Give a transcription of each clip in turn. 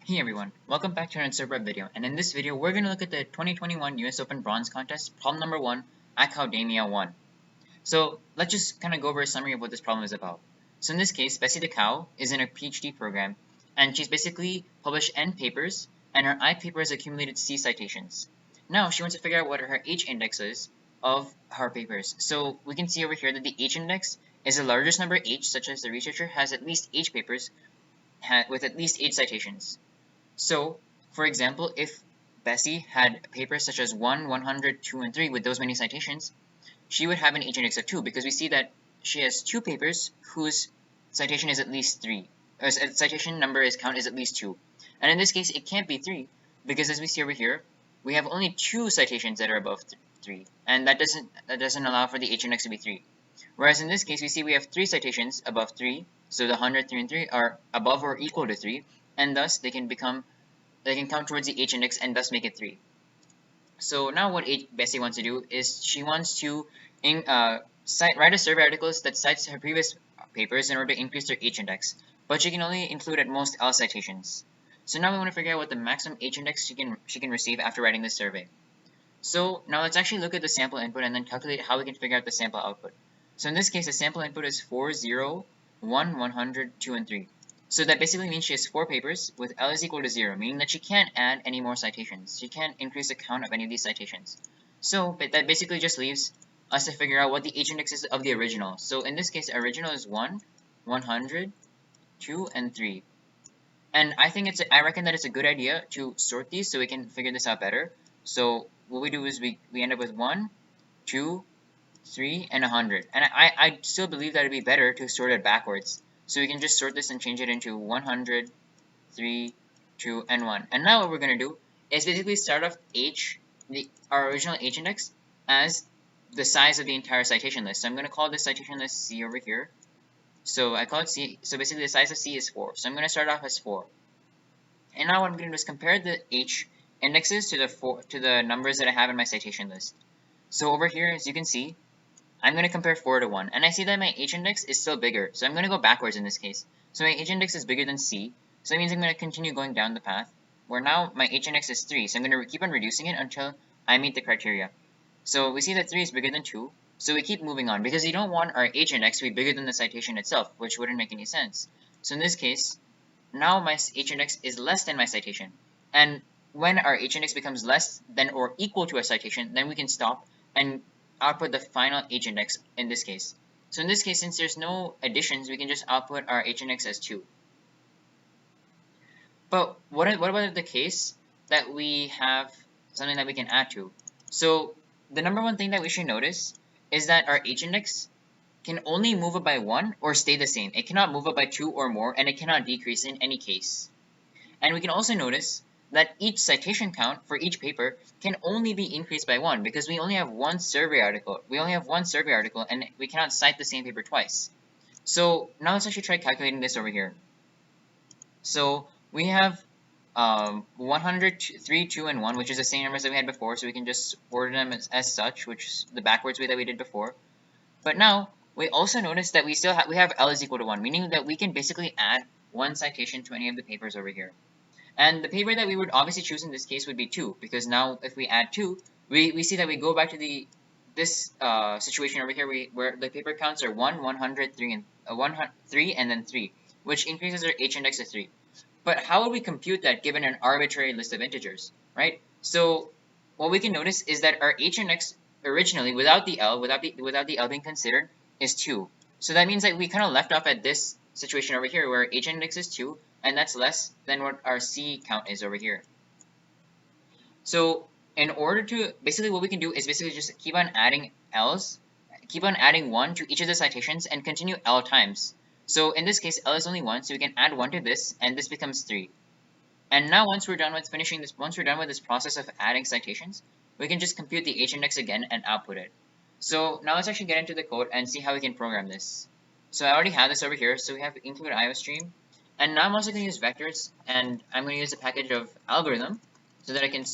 Hey everyone, welcome back to another TxePrep video, and in this video we're going to look at the 2021 US Open Bronze Contest, problem number 1, Acowdemia 1. So let's just kind of go over a summary of what this problem is about. So in this case, Bessie the cow is in a PhD program, and she's basically published N papers, and her I paper has accumulated C citations. Now she wants to figure out what her H index is of her papers. So we can see over here that the H index is the largest number H, such as the researcher has at least H papers with at least 8 citations. So, for example, if Bessie had papers such as 1, 100, 2, and 3 with those many citations, she would have an H index of 2 because we see that she has 2 papers whose citation is at least 3. Or citation number is count is at least 2. And in this case, it can't be 3 because as we see over here, we have only 2 citations that are above 3. And that doesn't allow for the H index to be 3. Whereas in this case, we see we have 3 citations above 3. So the 100, 3, and 3 are above or equal to 3. And thus they can count towards the H index and thus make it 3. So now what Bessie wants to do is she wants to write a survey article that cites her previous papers in order to increase their H index, but she can only include at most L citations. So now we want to figure out what the maximum H index she can receive after writing this survey. So now let's actually look at the sample input and then calculate how we can figure out the sample output. So in this case, the sample input is 4, 0, 1, 100, 2, and 3. So that basically means she has 4 papers with L is equal to 0, meaning that she can't add any more citations. She can't increase the count of any of these citations. So that basically just leaves us to figure out what the H index is of the original. So in this case, the original is 1, 100, 2, and 3. And I reckon that it's a good idea to sort these so we can figure this out better. So what we do is we end up with 1, 2, 3, and 100. And I still believe that it'd be better to sort it backwards. So we can just sort this and change it into 100, 3, 2, and 1. And now what we're going to do is basically start off our original H index as the size of the entire citation list. So I'm going to call this citation list C over here. So I call it C. So basically the size of C is 4. So I'm going to start off as 4. And now what I'm going to do is compare the H indexes to the numbers that I have in my citation list. So over here, as you can see, I'm going to compare 4 to 1, and I see that my H index is still bigger, so I'm going to go backwards in this case. So my H index is bigger than C, so that means I'm going to continue going down the path, where now my H index is 3, so I'm going to keep on reducing it until I meet the criteria. So we see that 3 is bigger than 2, so we keep moving on, because you don't want our H index to be bigger than the citation itself, which wouldn't make any sense. So in this case, now my H index is less than my citation, and when our H index becomes less than or equal to a citation, then we can stop and output the final H index in this case. So in this case, since there's no additions, we can just output our H index as 2. But what about the case that we have something that we can add to? So the number one thing that we should notice is that our H index can only move up by 1 or stay the same. It cannot move up by 2 or more, and it cannot decrease in any case. And we can also notice that each citation count for each paper can only be increased by 1 because we only have one survey article. And we cannot cite the same paper twice. So now let's actually try calculating this over here. So we have 100, 3, 2, and 1, which is the same numbers that we had before, so we can just order them as such, which is the backwards way that we did before. But now we also notice that we have L is equal to 1, meaning that we can basically add one citation to any of the papers over here. And the paper that we would obviously choose in this case would be 2, because now if we add 2, we see that we go back to this situation over here where the paper counts are 1, 100, 3, and 3, and then 3, which increases our H index to 3. But how would we compute that given an arbitrary list of integers, right? So what we can notice is that our H index originally, without the L being considered, is 2. So that means that we kind of left off at this situation over here where H index is 2, and that's less than what our C count is over here. So in order to, basically what we can do is basically just keep on adding L's, keep on adding 1 to each of the citations and continue L times. So in this case, L is only 1, so we can add 1 to this, and this becomes 3. And now once we're done with this process of adding citations, we can just compute the H index again and output it. So now let's actually get into the code and see how we can program this. So I already have this over here, so we have include IOStream. And now I'm also going to use vectors, and I'm going to use a package of algorithm so that I can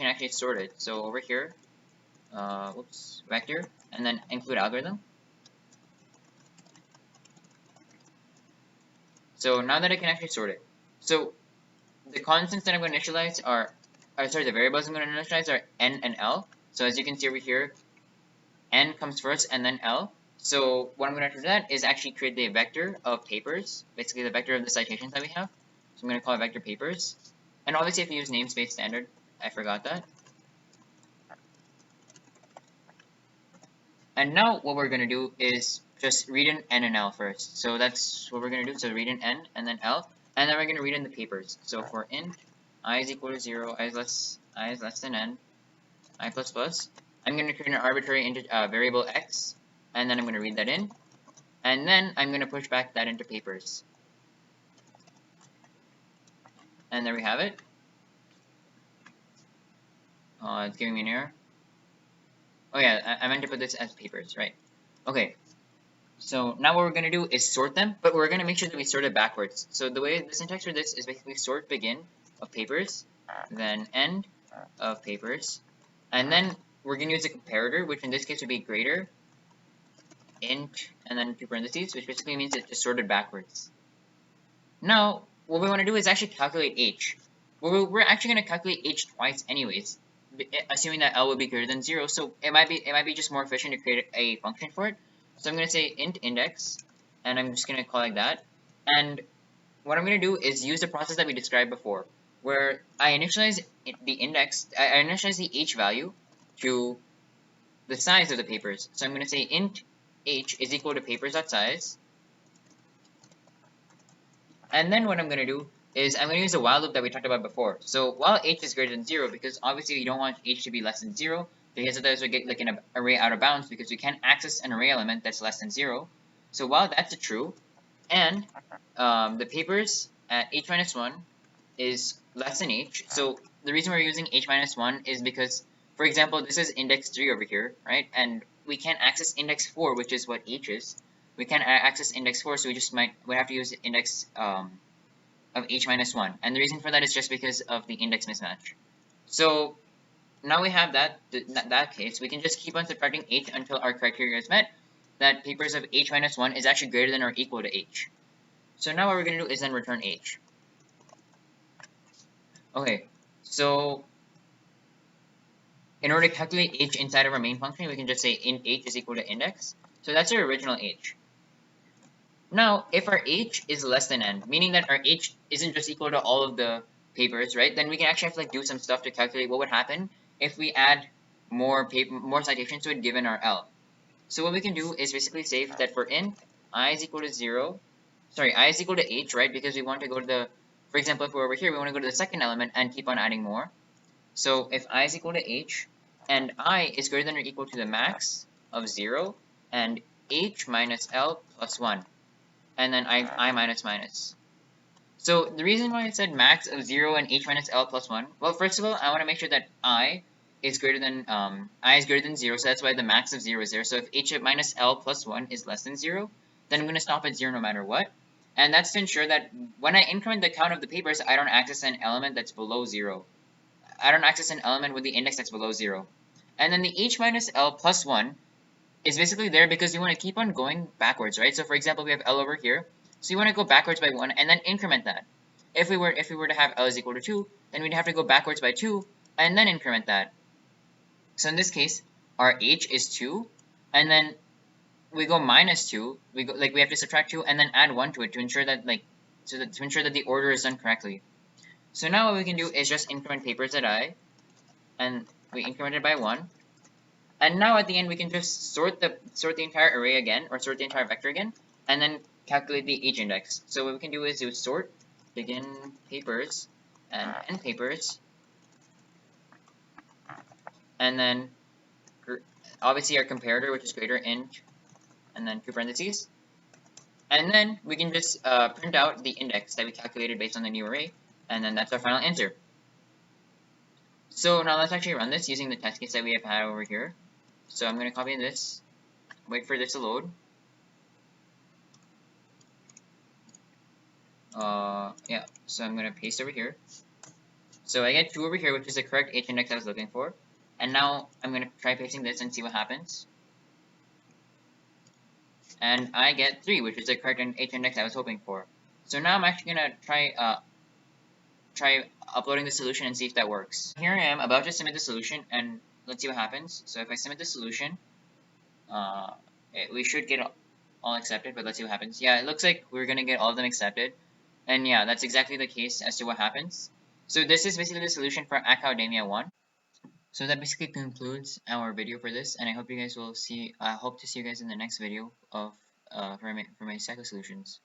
actually sort it. So over here, vector, and then include algorithm. So now that I can actually sort it. So the constants that I'm going to initialize the variables I'm going to initialize are n and l. So as you can see over here, n comes first and then l. So what I'm going to do that is actually create the vector of papers, basically the vector of the citations that we have. So I'm going to call it vector papers. And obviously if you use namespace standard, I forgot that. And now what we're going to do is just read in n and l first. So that's what we're going to do. So read in n and then l. And then we're going to read in the papers. So for int I is equal to 0, I is less than n, I plus plus, I'm going to create an arbitrary variable x, and then I'm going to read that in. And then I'm going to push back that into papers. And there we have it. It's giving me an error. Oh yeah, I meant to put this as papers, right? Okay. So now what we're going to do is sort them, but we're going to make sure that we sort it backwards. So the way the syntax for this is basically sort begin of papers, then end of papers, and then we're going to use a comparator, which in this case would be greater, int, and then two parentheses, which basically means it's just sorted backwards. Now, what we want to do is actually calculate h. Well, we're actually going to calculate h twice anyways, assuming that l will be greater than 0, so it might be just more efficient to create a function for it. So I'm going to say int index, and I'm just going to call it like that. And what I'm going to do is use the process that we described before, where I initialize the index, I initialize the h value to the size of the papers. So I'm going to say int h is equal to papers.size. And then what I'm going to do is I'm going to use the while loop that we talked about before. So while h is greater than 0, because obviously you don't want h to be less than 0, because otherwise we get like an array out of bounds, because we can't access an array element that's less than 0. So while that's true, and the papers at h minus 1 is less than h. So the reason we're using h minus 1 is because, for example, this is index 3 over here, right? And we can't access index 4, which is what h is. We can't access index 4, so we have to use the index of h minus 1. And the reason for that is just because of the index mismatch. So now we have that case, we can just keep on subtracting h until our criteria is met, that papers of h minus 1 is actually greater than or equal to h. So now what we're going to do is then return h. Okay, so in order to calculate h inside of our main function, we can just say int h is equal to index. So that's our original h. Now, if our h is less than n, meaning that our h isn't just equal to all of the papers, right? Then we can actually have to do some stuff to calculate what would happen if we add more citations to it given our L. So what we can do is basically say that for int I is equal to I is equal to h, right? Because we want to go to the, for example, if we're over here, we want to go to the second element and keep on adding more. So if I is equal to h, and I is greater than or equal to the max of 0, and h minus L plus 1, and then I minus minus. So the reason why I said max of 0 and h minus L plus 1, well, first of all, I want to make sure that I is greater than 0, so that's why the max of 0 is there. So if h minus L plus 1 is less than 0, then I'm going to stop at 0 no matter what. And that's to ensure that when I increment the count of the papers, I don't access an element that's below 0. I don't access an element with the index that's below 0. And then the h minus L plus 1 is basically there because you want to keep on going backwards, right? So for example, we have L over here. So you want to go backwards by 1 and then increment that. If we were to have L is equal to 2, then we'd have to go backwards by 2 and then increment that. So in this case, our h is 2, and then we go minus 2. We have to subtract 2 and then add 1 to it to ensure that the order is done correctly. So now what we can do is just increment papers at I, and we increment it by 1. And now at the end we can just sort the entire array again, or sort the entire vector again, and then calculate the h index. So what we can do is do sort begin papers and end papers, and then obviously our comparator, which is greater int, and then two parentheses, and then we can just print out the index that we calculated based on the new array, and then that's our final answer. So now let's actually run this using the test case that we have had over here. So I'm going to copy this, wait for this to load. Yeah, so I'm going to paste over here. So I get 2 over here, which is the correct h index I was looking for. And now I'm going to try pasting this and see what happens. And I get 3, which is the correct h index I was hoping for. So now I'm actually going to try uploading the solution and see if that works. Here I am about to submit the solution, and let's see what happens. So if I submit the solution, we should get all accepted, but let's see what happens. Yeah, it looks like we're gonna get all of them accepted, and yeah, that's exactly the case as to what happens. So this is basically the solution for Acowdemia 1. So that basically concludes our video for this, and I hope you guys will see. I hope to see you guys in the next video of for my USACO solutions.